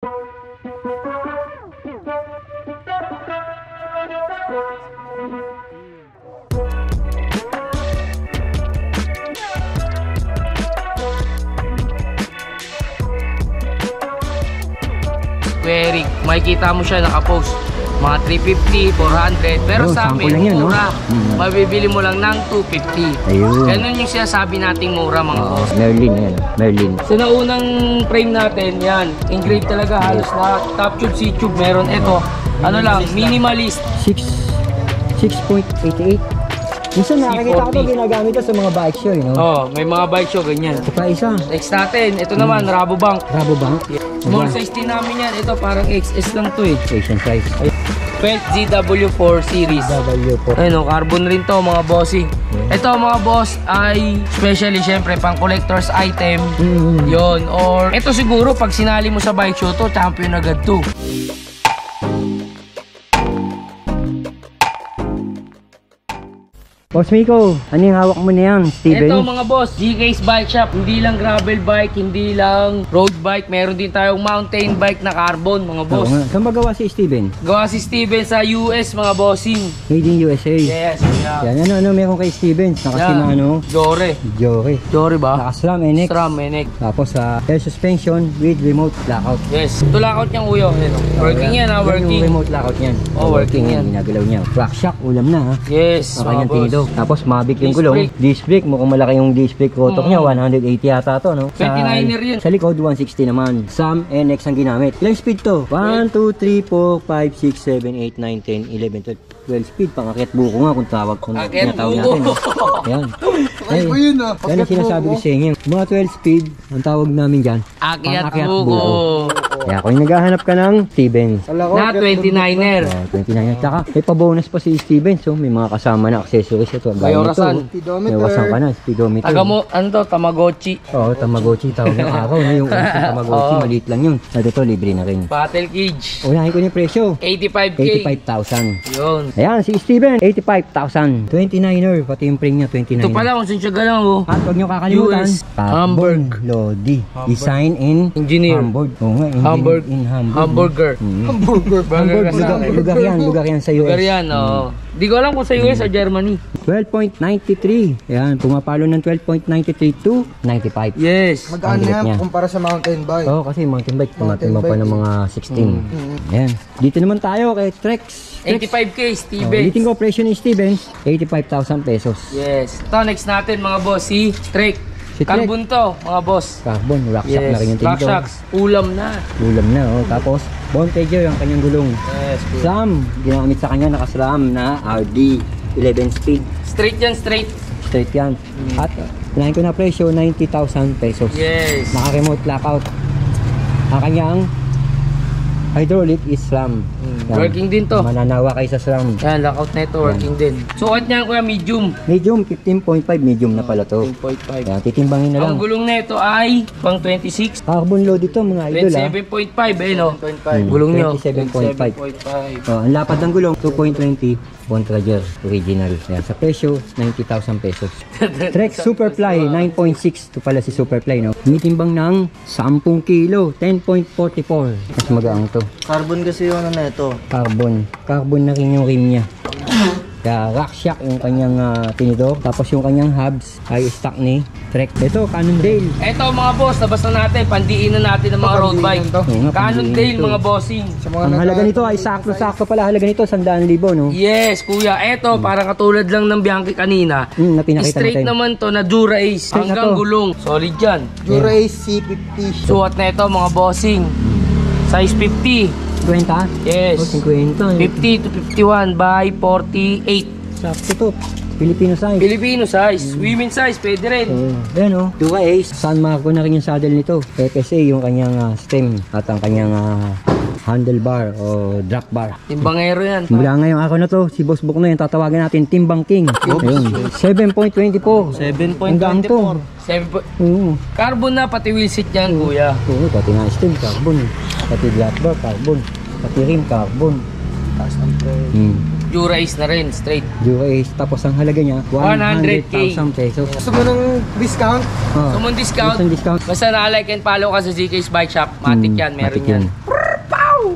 Eric, makikita mo siya nakapost mga 350, 400, pero sa amin mura. Mabibili mo lang ng 250. Ayun. Ganun yung sinasabi nating mura mga boss. Merlin yan, Merlin. So na unang frame natin, yan, engraved talaga halos lahat. Top tube, C-tube, meron ito. Ano lang, minimalist. 6.88. Minsan nakikita ko ito ginagamit ito sa mga bike show, you know? Oh, may mga bike show, ganyan. Ito pa isa. Next natin, ito naman, Rabobank. Rabobank? Small size din namin yan. Ito parang XS lang to eh. Asian size. 12 ZW4 series. ZW4. Ayun, carbon rin to mga bossing. Ito mga boss ay especially syempre pang collector's item. Yon, or ito siguro pag sinali mo sa bike show to, champion agad to. Boss Miko, ano yung hawak mo na yan, Steven? Ito mga boss, GK's Bike Shop. Hindi lang gravel bike, hindi lang road bike. Meron din tayong mountain bike na carbon mga boss. Saan ba gawa si Steven? Gawa si Steven sa US mga bossing. Made in USA. Yes, yeah. Yan, ano meron kay Steven? Nakasima ano? Jore. Jore Ba? Naka-SRAM NX. SRAM NX. Tapos air suspension with remote lockout. Yes. Ito lockout niyang uyo. Working yan ha, working. Yung remote lockout niyan. Oh, working yan. Ginagalaw niya. Crack shock, ulam na ha. Yes, mga boss. Tapos Mavic yung gulong. Disc brake, mukhang malaki yung disc brake rotor niya. 180 yata to, no? 29er yun. Sa likod, 160 naman. SRAM NX ang ginamit. Ilang speed to? 1, 2, 3, 4, 5, 6, 7, 8, 9, 10, 11, 12 speed. Pang-akyat buko nga kung tawag kung tinatawag natin. Yan. Ay, yan ang sinasabi ko sa inyo. Mga 12 speed, ang tawag namin dyan. Akyat buko. Kaya kung naghahanap ka ng Stevens na 29er. 29er. Tsaka may pa-bonus pa si Stevens. So, may mga kasama na accessories ito. May orasan. May orasan ka na. Speedometer. Taga mo, ano to? Tamagotchi. Oo, Tamagotchi. Tawag ng araw. Yung Tamagotchi, maliit lang yun. Ito to, libre na rin. Battle cage. Unahin ko yung presyo. 85K. 85,000. Yun. Ayan, si Steven, 85,000. 29er, pati yung spring niya, 29er. Ito pala, kung saan siya galang oh. At huwag nyo kakalimutan, US, Hamburg. Lodi. Design in Engineer. Hamburg. Oo nga, Hamburg. In Hamburg. Hamburger. Hamburger. Lugar yan sa US. Lugar yan, oo. Di ko alam kung sa US o Germany. 12.93. Ayan, pumapalo ng 12.93 to 95. Yes. Magaan na yan kumpara sa mountain bike. Oo, kasi mountain bike, tumatima pa ng mga 16. Ayan. Dito naman tayo kay Trex. 85K, Steven. Ulitin ko, presyo ni Stevens, 85,000 pesos. Yes. Ito, next natin mga boss, si Trek. Si Trek. Carbon to, mga boss. Carbon, rock shock na rin yung rock tinito. shocks. Ulam na. Ulam na, oh. Tapos, Bontejo yung kanyang gulong. Yes, cool. SRAM, ginamit sa kanya, naka-SRAM na RD, 11 speed. Straight yan, straight. Straight yan. At, pinahin ko na presyo, 90,000 pesos. Yes. Naka-remote lockout. Ang kanyang hydraulic is SRAM. Working din to. Mananawa kayo sa SRAM. Yan, lockout na ito, working din. Sukat niya kuya, medium. Medium, 15.5, medium na pala to. 15.5. Yan, titimbangin na lang. Ang gulong na ito ay pang 26. Carbon load ito mga idol ha. 27.5 eh no. Gulong nyo. 27.5. Ang lapad ng gulong, 2.20. Bontrager original. Yan, sa presyo, 90,000 pesos. Trek Superfly, 9.6. Ito pala si Superfly, no? Tinitimbang ng 10 kilo, 10.44. Mas magaang to. Carbon kasi yung ano na ito. Carbon. Carbon na rin yung rim niya. Kaya rock shock yung kanyang tinidor. Tapos yung kanyang hubs ay stock ni Trek. Ito, Cannondale. Ito mga boss, labas na natin. Pandiin na natin ang mga road bike. Cannondale mga bossing. Ang halaga nito ay sakto-sakto pala. Halaga nito, 100,000, no? Yes, kuya. Ito, parang katulad lang ng Bianchi kanina. Na pinakita Straight natin. naman to na Dura Ace. Straight na Hanggang to. gulong. Solid yan. Dura-Ace C50. Suot na ito mga bossing. Size 50. 50? Yes. Oh, 50. 50 to 51 by 48. Sakto to. Filipino size. Filipino size. Women size, pwede rin. Ayan o. Dura Ace. San Marco na rin yung saddle nito. FSA yung kanyang stem at ang kanyang handlebar o drop bar. Timbangero yan. Mula ngayong araw na to, si Boss Book na yun, tatawagan natin Timbang King. Ayun. 7.24. 7.24. 7. Carbon na, pati wheel seat yan, kuya. Oo, pati nga stem, carbon. Pati drop bar, carbon. Pati rim, carbon. Taas ng presyo. Jura Ace na rin, straight. Jura Ace. Tapos ang halaga niya, 100K. 100,000 pesos. Gusto mo ng discount? Oh. Kung discount, Gusto ng discount? basta na-like and follow ka sa ZK's Bike Shop, matik yan, meron matik yan.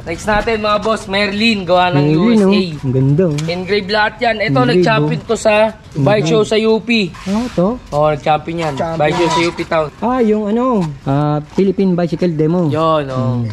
Next natin mga boss, Merlin, gawa ng Merlin, USA. oh. Ang ganda, oh. Engrave lahat yan. Ito, Engrave, nag-champion to sa bike show sa UP. Ano to? Oo, nag-champion yan. Champion. Bike show sa UP Town. Ah, yung ano, Philippine Bicycle Demo. Yun, oo.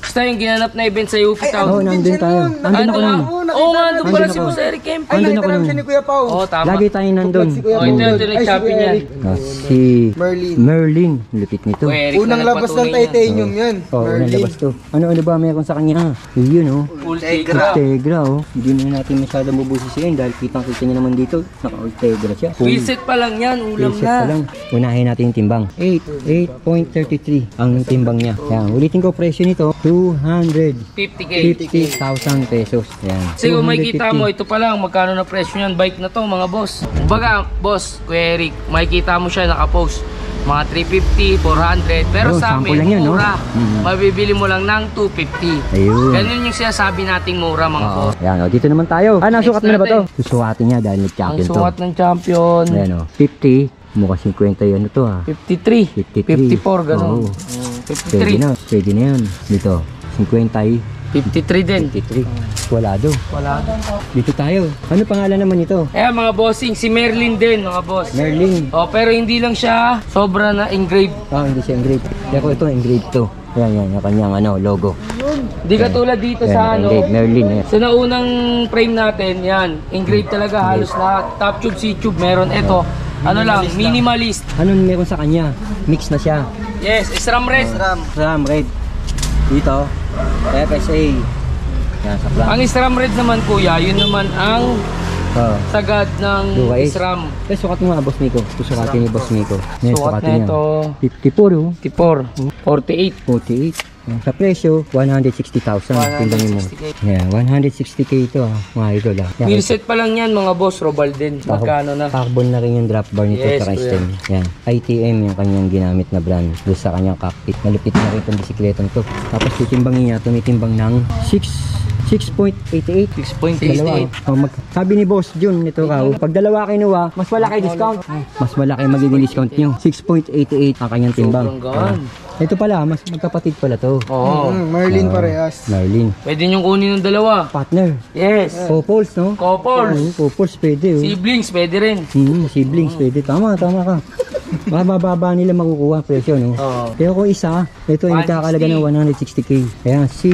Basta yung ginanap na event sa UP Oo, Town. nandun tayo. Nandun ako nun. Oo nga, nandun pala Nandun si ako. Boss Eric Kemp. Ay, Andun nakita ako namin nun. siya ni Kuya Pao. Oo, tama. Lagi tayo nandun. Si Kuya Oh, ito, Pao. ito, nag-champion yan. Si Merlin. Merlin. Lupit nito. Kuya Eric Unang na labas ng nagpatunay niya. titanium yan. Oh, unang Merlin. labas to. Ano ba meron sa kanya? Yun, oh. Ultegra. Ultegra, oh. Hindi na natin masyadong mabusisiin dahil kitang-kita niya naman dito. Naka-Ultegra siya. Wheelset pa lang yan, ulam Reset pa na. lang. Unahin natin yung timbang. 8.33 ang timbang niya. Yan. Ulitin ko presyo nito. 50K. 250,000 pesos. Yan. Kasi kung makikita 250. mo, ito pa lang, magkano na presyo niyan, bike na to mga boss. Kumbaga, boss, Kuya Eric, makikita mo siya nakapost. Mga 350, 400, pero Oh, sa sample amin, lang yun, no? mura. Mhm. Mabibili mo lang ng 250. Ayun. Ganun yung sinasabi nating mura mga Oo. boss. Yan, oh. Dito naman tayo. Ah, nasukat mo na ba to? natin. Susukatin niya dahil Ang nag-champion to. sukat ng champion, Ayan, oh. 50. Mukhang 50 yan ito, ha. 53, 53. 54, ganun. Oo. 53, Pwede na yan. Dito, 50. 53 din. 53. Wala do. Wala. Dito tayo. Ano pangalan naman ito? Eh mga bossing, si Merlin din mga boss. Merlin. Oh, pero hindi lang siya sobra na engrave. Ah, hindi siya engraved. Pero ito, engraved to. Yan, yung kanyang ano, logo. Hindi katulad dito Yan, sa ano. engraved. Merlin, yan. Sa naunang frame natin, yan, engrave talaga halos lahat. Top tube, C-tube, meron ito. Ano lang, minimalist. Anong meron sa kanya? Mix na siya. Yes, SRAM red. Ram, red. Dito, FSA. Yan, sa plan. Ang SRAM red naman kuya, yun naman ang Oh. sagad ng Duka is. SRAM. Eh, sukat mo nga, Boss Miko. Susukatin ni Boss Miko. Yan, Sukat sukatin na niya. ito, 54, oh. 54, 48. 48. Yan, sa presyo, 160,000. Tingnan mo. 160K. Yan, 160K ito, mga idol. Yan, Wheelset pa lang yan mga boss, Robal din. Magkano na? Carbon na rin yung drop bar nito Yes, sa kuya. stem. Yan. ITM yung kanyang ginamit na brand doon sa kanyang cockpit. Malupit na rin itong bisikletang to. Tapos titimbangin niya, tumitimbang ng 6.88. 6.88. Sabi ni Boss Jun nito raw, pag dalawa kinuha, mas malaki discount. Mas malaki magiging discount nyo. 6.88 ang kanyang timbang. Sobrang gaan. Ito pala, mas magkapatid pala to. Oo. Merlin parehas. Marlin. Pwede niyong kunin ng dalawa. Partner. Yes. Couples, no? Couples. Couples pwede. Oh. Siblings, pwede rin. Siblings pwede. Tama ka. Mababa nila makukuha ang presyo, no? Oo. Pero kung isa, ito yung 160. kakalaga ng 160K. Ayan, si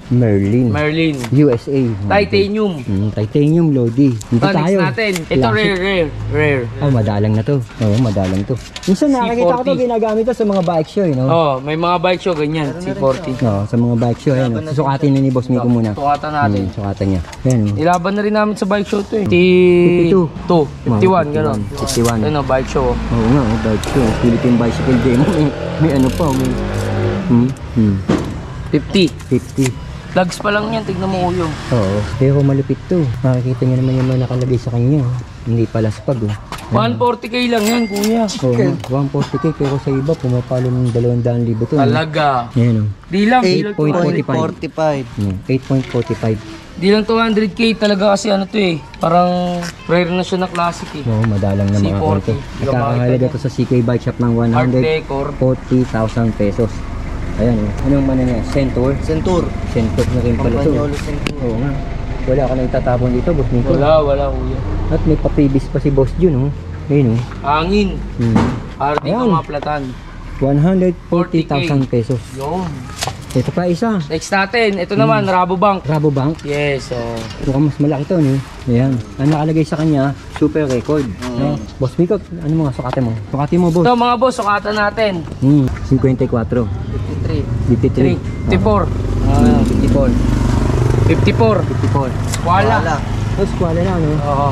Merlin. Merlin. USA. Titanium. Titanium Lodi. Dito Ah, next tayo. natin. Ito Classic. rare. Oh, madalang na to. Oo, madalang to. Minsan nakakita ko to, C40. ginagamit to sa mga bike show, no? Oh, may mga bike show ganyan, C40. Oo, sa mga bike show, ayan. Oh. Susukatin na ni Boss Miko muna. Sukatan natin. Sukatan niya. Ayan, oh. Ilaban na rin namin sa bike show to eh. 52. 51, gano'n. 51. Ano, bike show. Oh. Oo nga, bike show. Philippine Bicycle Demo. May ano pa, may... 50. 50. Vlogs pa lang yan, tignan mo kuyo. Oo. Pero malupit to. Makikita niyo naman yung mga nakalagay sa kanya. Oh. Hindi pala spag, oh. 140k lang yan, kuya. Oo nga, 140K. Pero sa iba, pumapalo ng 200,000 to. no? Talaga. Ayan, oh. Di lang, di lang 8.45. 45. 8.45. Di lang 200k talaga kasi ano to eh. Parang rare na siya na classic eh. Oo, madalang na mga C40. konto. Nagkakahalaga to sa CK Bike Shop ng Art decor. 140,000 pesos. Ayan, oh. Anong mana niya? Centaur? Centur. Centaur na rin pala to. Pampanyolo Centur. Oo nga. Wala ka na itatapon dito, Boss Miko. Wala kuya. At may papibis pa si Boss Jun, oh. Ayun, oh. Hangin. Hmm. RD Ayan. ka mga platan. 140,000 pesos. Yun. Ito pa isa. Next natin, ito naman, Rabobank. Rabobank. Yes, so. Mukhang mas malaki to, no? Ayan. Ang nakalagay sa kanya, super record. No? Boss Miko, ano mo nga, sukatin mo? Sukatin mo, boss. Ito mga boss, sukatan natin. 54. 53. 53. 54. 54. 54. 54. Wala. Tapos, kuwala na, no? Oo.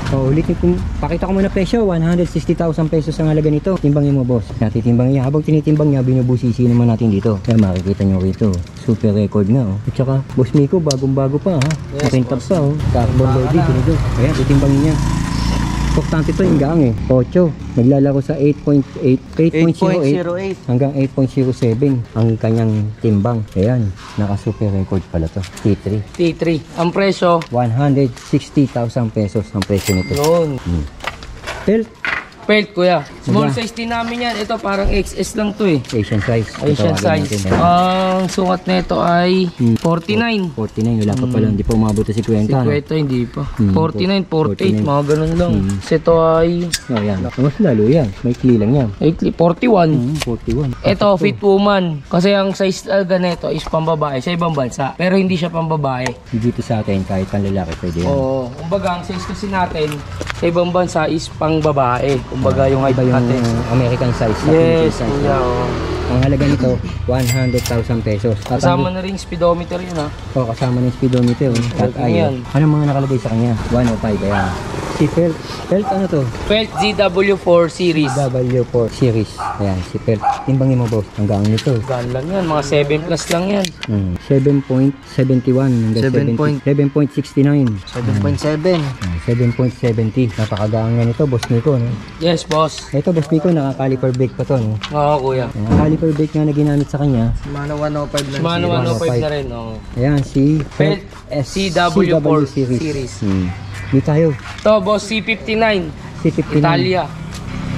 So, ulitin ko, pakita ko muna presyo, 160,000 pesos ang halaga nito. Timbangin mo, boss. Natitimbangin niya. Habang tinitimbang niya, binubusisi naman natin dito. Kaya makikita nyo rito. Super record na, oh. At saka, Boss Miko, bagong-bago pa, ha? Yes, Makintab pa, oh. Carbon body, ganito. Ayan, titimbangin niya. Importante to yung gaang, eh. 8. Naglalaro sa 8.08 hanggang 8.07 ang kanyang timbang. Ayan, naka-super record pala to. T3. T3. Ang presyo, 160,000 pesos ang presyo nito. yun. Pelt, Pelt, kuya. Small Diba? size din namin yan. Ito parang XS lang to eh. Asian size. Asian Tawagan size. natin, ayan. Ang sukat nito ay 49. 49, wala pa pala. Hindi pa umabot sa 50. Si no? Kweta hindi pa. 49, 48, 49. mga ganun lang. Kasi ito ay Oh, yan. Mas lalo yan. May kli lang yan. 41. 41. Ito, fit woman. Kasi ang size talaga nito is pambabae sa ibang bansa. Pero hindi siya pambabae. Dito sa atin, kahit pang lalaki, pwede yan. Oo. Kumbaga, ang size kasi natin sa ibang bansa is pang babae. Kumbaga, yung height Iba yung natin. American size. sa Yes, Philippine size. kuya. oo. Ang halaga nito, 100,000 pesos. Kasama na rin speedometer yun ha. Oh, kasama ng speedometer. Cat Okay eye. yan. Ano mga nakalagay sa kanya? 105. Ayan. Si Pelt. Pelt ano to? Felt ZW4 series. W4 series. Ayan, si Pelt. Timbangin mo boss. Hanggang nito. Gan lang yan. Mga 7 plus lang yan. 7.71 hanggang 7.69. 7.7. 7.70. Napakagaan nga nito, boss Nico. No? Yes, boss. Ito, boss Nico, naka-caliper brake pa to. No? Oo, kuya. Ayan, caliper brake nga na ginamit sa kanya. Mana 105 lang. Shimano 105 105 na rin. Oo. Ayan, si Felt CW4 series. Dito tayo. Ito, boss, C59. C59. Italia.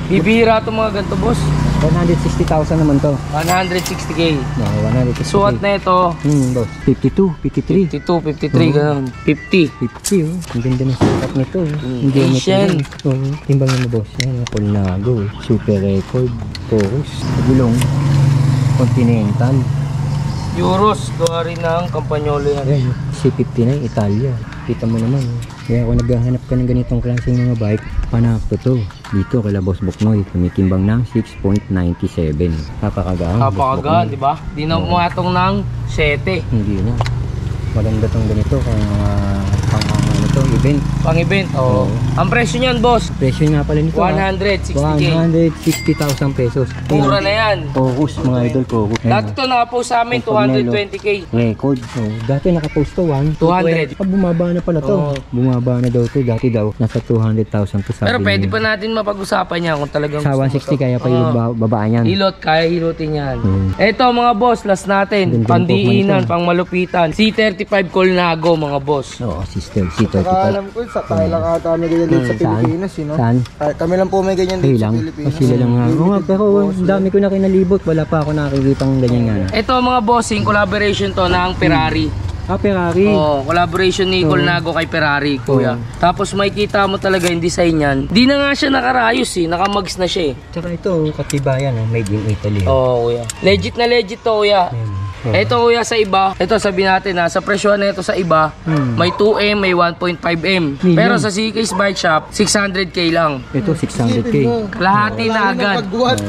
Bibihira itong mga ganito, boss. 160,000 naman to. 160k. No, 160. Suot na ito. Boss. 52, 53. 52, 53, ganun. 50. 50, oh. Ang ganda ng sukat nito. Hindi Asian. Timbangin mo, boss. Yan, Colnago. Super record. Chorus. Gulong. Continental. Euros, gawa rin ng Campagnolo yan. Ayan, C59, Italia. Kita mo naman. Kaya kung naghahanap ka ng ganitong klaseng mga bike, panakto to. Dito kala Boss Buknoy, tumitimbang ng 6.97. Napakagaan. Kapakagaan, di ba? Di na umatong ng 7. Hindi na. Maganda tong ganito kung pang ano to, event. Pang event, oo. Ang presyo niyan, boss, Presyo nga pala nito. 160k. 160,000 pesos. Mura na yan. Focus mga idol, focus. Dati to nakapost sa amin, 220k. Record. Oh, dati nakapost to 200. Bumaba na pala to. Oo. Bumaba na daw to. Dati daw nasa 200,000 to sabi Pero pwede niya. pa natin mapag-usapan yan kung talagang Sa gusto mo 160 to. kaya pa yung babaan yan. Hilot, kaya hilutin yan. Hmm. Eto mga boss, last natin. Ganda ng Pandiinan, Pokemon pang malupitan. C35 Colnago mga boss. Oo, sister. Saka C35. alam ko, sa tayo lang ata may ganyan dito sa Saan? Pilipinas, you know? Saan? Kami lang po may ganyan Kayo dito sa lang? Pilipinas. Sila lang nga. Oo nga, pero ang dami ko na kinalibot. Wala pa ako nakikita ng ganyan nga. Ito mga bossing, collaboration to ng Ferrari. Ah, Ferrari. Oh, collaboration ni Colnago kay Ferrari, kuya. Tapos makikita mo talaga yung design niyan. Di na nga siya nakarayos eh, nakamags na siya eh. Tsaka ito, katibayan. Made in Italy. Oh, kuya. Legit na legit to, kuya. Ito kuya sa iba, ito sabi natin ha, sa presyo na ito sa iba, may 2M, may 1.5M. Million. Pero sa CK's Bike Shop, 600k lang. Ito, 600k. Kalahati na agad. Pagbuhat.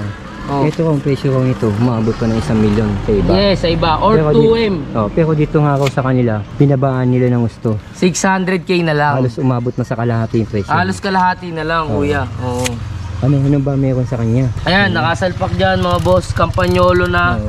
Oh. Ito ang presyo ko nito, umabot pa ng 1 million sa iba. Yes, sa iba. Or Pero 2M. Pero dito nga ako sa kanila, binabaan nila ng gusto. 600k na lang. Halos umabot na sa kalahati yung presyo. Halos kalahati na lang, kuya. Oo. Ano ba meron sa kanya? Ayan, nakasalpak dyan mga boss. Campagnolo na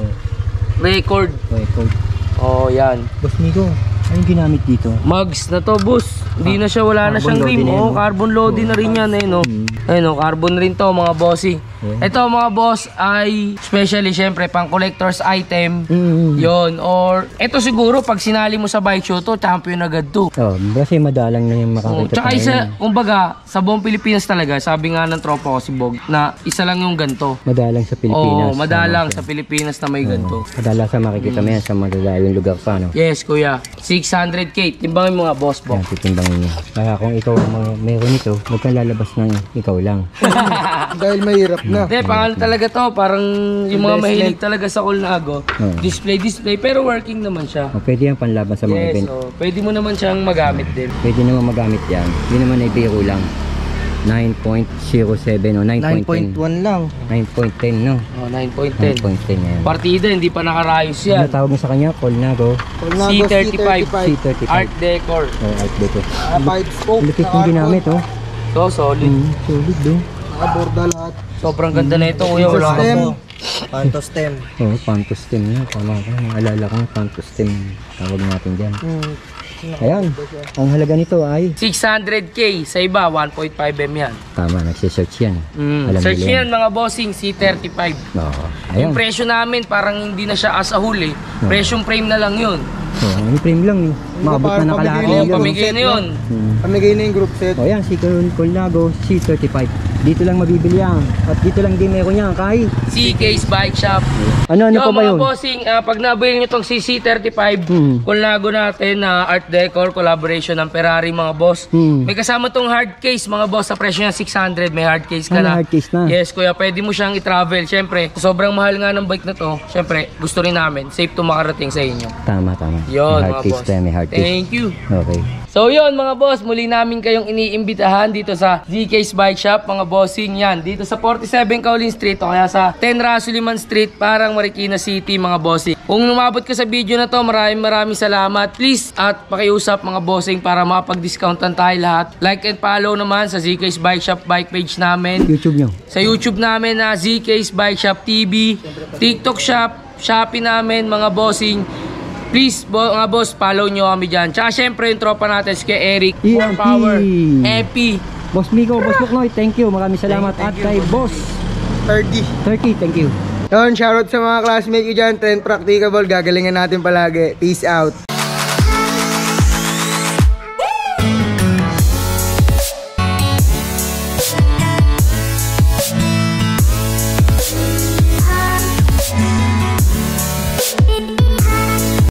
record. Record. Oh, yan. Boss Nico, anong ginamit dito? Mugs na to, boss. Hindi na siya, wala na Carbon siyang rim. loading yan, Oh, no? carbon loading na rin yan eh, no? Ayun, oh, carbon rin to, mga bossy. Ito, mga boss, ay especially, syempre, pang collector's item. Yon or, ito siguro, pag sinali mo sa bike show to, champion agad to. Oh, kasi madalang na yung Oh, makakita tsaka isa, kumbaga, sa buong Pilipinas talaga, sabi nga ng tropa ko si Bog, na isa lang yung ganto. Madalang sa Pilipinas. Oo, madalang sa Pilipinas na may ganto. Madalang sa makikita mo yan sa magalayong lugar pa, no? Yes, kuya. 600k. Timbangin mo nga, boss, Bog. Yan, titimbangin niya. Kaya kung ikaw ang meron ito, huwag kang lalabas ng ikaw lang. Dahil mahirap na. Hindi, pangalan talaga to. Parang yung mga mahilig talaga sa Colnago. Display. Pero working naman siya. O, pwede yan panlaban sa mga Yes, event. oh, pwede mo naman siyang magamit din. Pwede naman magamit yan. Hindi naman ay biro lang. 9.07 o 9.10. 9.1 lang. 9.10, no? Oh, 9.10. 9.10 yan. Partida, hindi pa nakarayos Ano yan. tawag mo sa kanya? Colnago. Colnago C35. C35. Art decor. O, out dito. 5 spoke. Lupit yung ginamit, oh. So, solid. Solid, oh. Nakaborda lahat. Sobrang ganda na ito, kuya. Wala ka Stem. po. Panto stem. Oo, Panto stem niya. Tama ka. Naalala ko, Panto stem. Tawag natin dyan. Ayan, ang halaga nito ay 600k. Sa iba, 1.5M yan. tama, nagsisearch yan. Alam Search nila yan mga bossing, C35. Oo. Ayan. Yung presyo namin, parang hindi na siya as a whole eh. Presyong frame na lang yun. Yung frame lang eh. Maabot na parang nakalaki pamigay yun. Pamigay na yun. Pamigay na yung group set. O yan, si Colnago C35. Dito lang mabibili yan. At dito lang din meron yan kay. C-Case Bike Shop. Ano pa ba mga yun? bossing, pag nabili nyo tong CC35, Colnago natin na art decor, collaboration ng Ferrari mga boss. May kasama tong hard case mga boss, sa presyo niya 600, may hard case ka May na. hard case na. Yes kuya, pwede mo siyang i-travel. Siyempre, sobrang mahal nga ng bike na to. Siyempre, gusto rin namin, safe to makarating sa inyo. Tama. Yun May hard mga case boss. tayo, may hard case. Thank you. Okay. So yun mga boss, muli namin kayong iniimbitahan dito sa ZK's Bike Shop mga bossing yan. Dito sa 47 Caulin Street o kaya sa 10 Rasuliman Street, parang Marikina City mga bossing. Kung lumabot ka sa video na to, maraming salamat. Please at pakiusap mga bossing para makapag-discountan tayo lahat. Like and follow naman sa ZK's Bike Shop bike page namin. YouTube nyo. Sa YouTube namin na ZK's Bike Shop TV, TikTok Shop, Shopee namin mga bossing. Please, mga boss, follow nyo kami dyan. Tsaka syempre yung tropa natin, si kay Eric, EMP. Power, Epi. Boss Miko, Boss Buknoy, thank you. Maraming salamat. At Thank you, kay Boss 30. thank you. Yun, shoutout sa mga classmate ko dyan. Trend Practicable. Gagalingan natin palagi. Peace out.